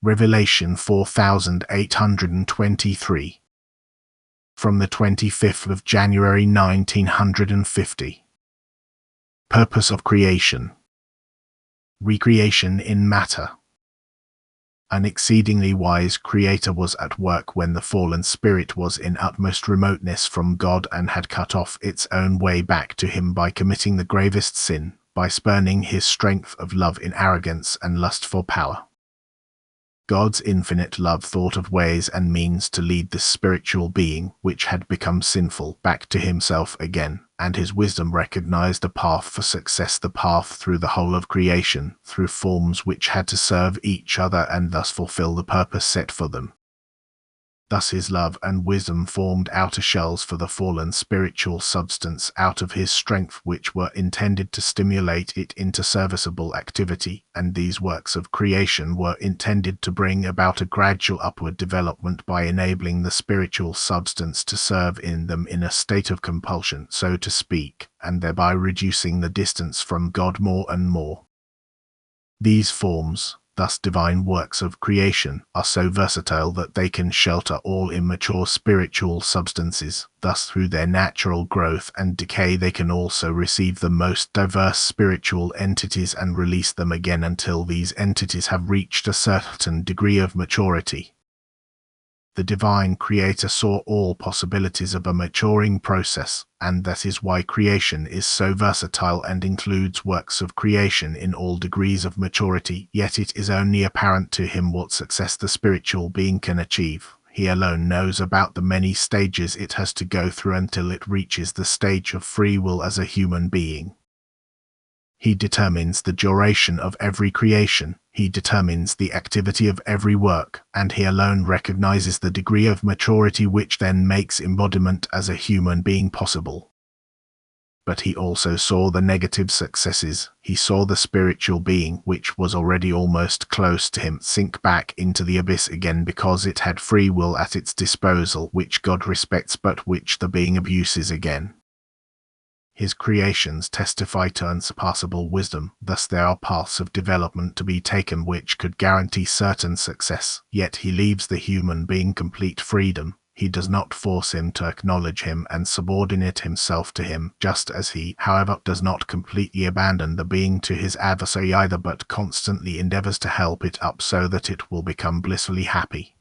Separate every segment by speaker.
Speaker 1: Revelation 4823. From the 25th of January 1950. Purpose of creation. Recreation in matter. An exceedingly wise Creator was at work when the fallen spirit was in utmost remoteness from God and had cut off its own way back to Him by committing the gravest sin, by spurning His strength of love in arrogance and lust for power. God's infinite love thought of ways and means to lead this spiritual being, which had become sinful, back to Himself again, and His wisdom recognized a path for success, the path through the whole of creation, through forms which had to serve each other and thus fulfill the purpose set for them. Thus His love and wisdom formed outer shells for the fallen spiritual substance out of His strength, which were intended to stimulate it into serviceable activity, and these works of creation were intended to bring about a gradual upward development by enabling the spiritual substance to serve in them in a state of compulsion, so to speak, and thereby reducing the distance from God more and more. These forms, thus divine works of creation, are so versatile that they can shelter all immature spiritual substances. Thus through their natural growth and decay they can also receive the most diverse spiritual entities and release them again until these entities have reached a certain degree of maturity. The divine Creator saw all possibilities of a maturing process, and that is why creation is so versatile and includes works of creation in all degrees of maturity. Yet it is only apparent to Him what success the spiritual being can achieve. He alone knows about the many stages it has to go through until it reaches the stage of free will as a human being. He determines the duration of every creation, He determines the activity of every work, and He alone recognizes the degree of maturity which then makes embodiment as a human being possible. But He also saw the negative successes. He saw the spiritual being, which was already almost close to Him, sink back into the abyss again because it had free will at its disposal, which God respects but which the being abuses again. His creations testify to unsurpassable wisdom, thus there are paths of development to be taken which could guarantee certain success, yet He leaves the human being complete freedom. He does not force him to acknowledge Him and subordinate himself to Him, just as He, however, does not completely abandon the being to his adversary either, but constantly endeavors to help it up so that it will become blissfully happy.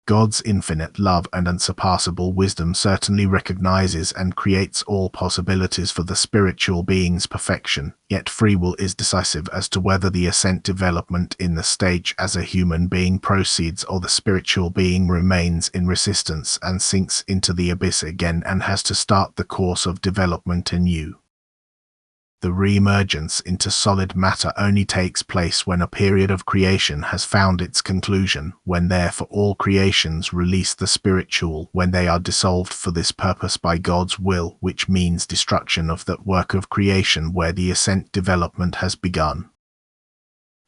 Speaker 1: God's infinite love and unsurpassable wisdom certainly recognizes and creates all possibilities for the spiritual being's perfection, yet free will is decisive as to whether the ascent development in the stage as a human being proceeds or the spiritual being remains in resistance and sinks into the abyss again and has to start the course of development anew. The re-emergence into solid matter only takes place when a period of creation has found its conclusion, when therefore all creations release the spiritual, when they are dissolved for this purpose by God's will, which means destruction of that work of creation where the ascent development has begun.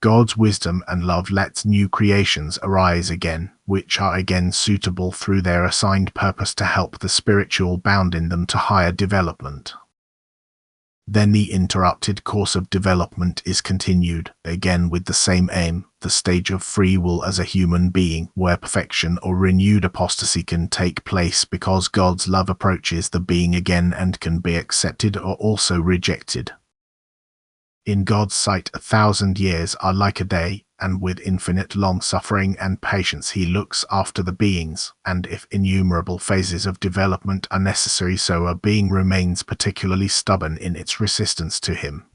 Speaker 1: God's wisdom and love lets new creations arise again, which are again suitable through their assigned purpose to help the spiritual bound in them to higher development. Then the interrupted course of development is continued, again with the same aim, the stage of free will as a human being, where perfection or renewed apostasy can take place because God's love approaches the being again and can be accepted or also rejected. In God's sight 1,000 years are like a day, and with infinite long-suffering and patience He looks after the beings, and if innumerable phases of development are necessary so a being remains particularly stubborn in its resistance to Him.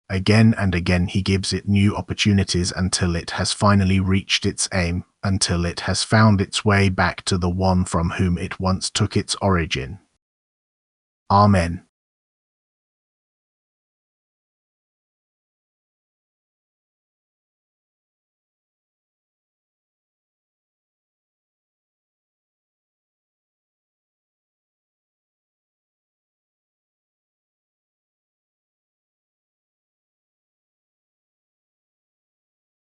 Speaker 1: Again and again He gives it new opportunities until it has finally reached its aim, until it has found its way back to the one from whom it once took its origin. Amen.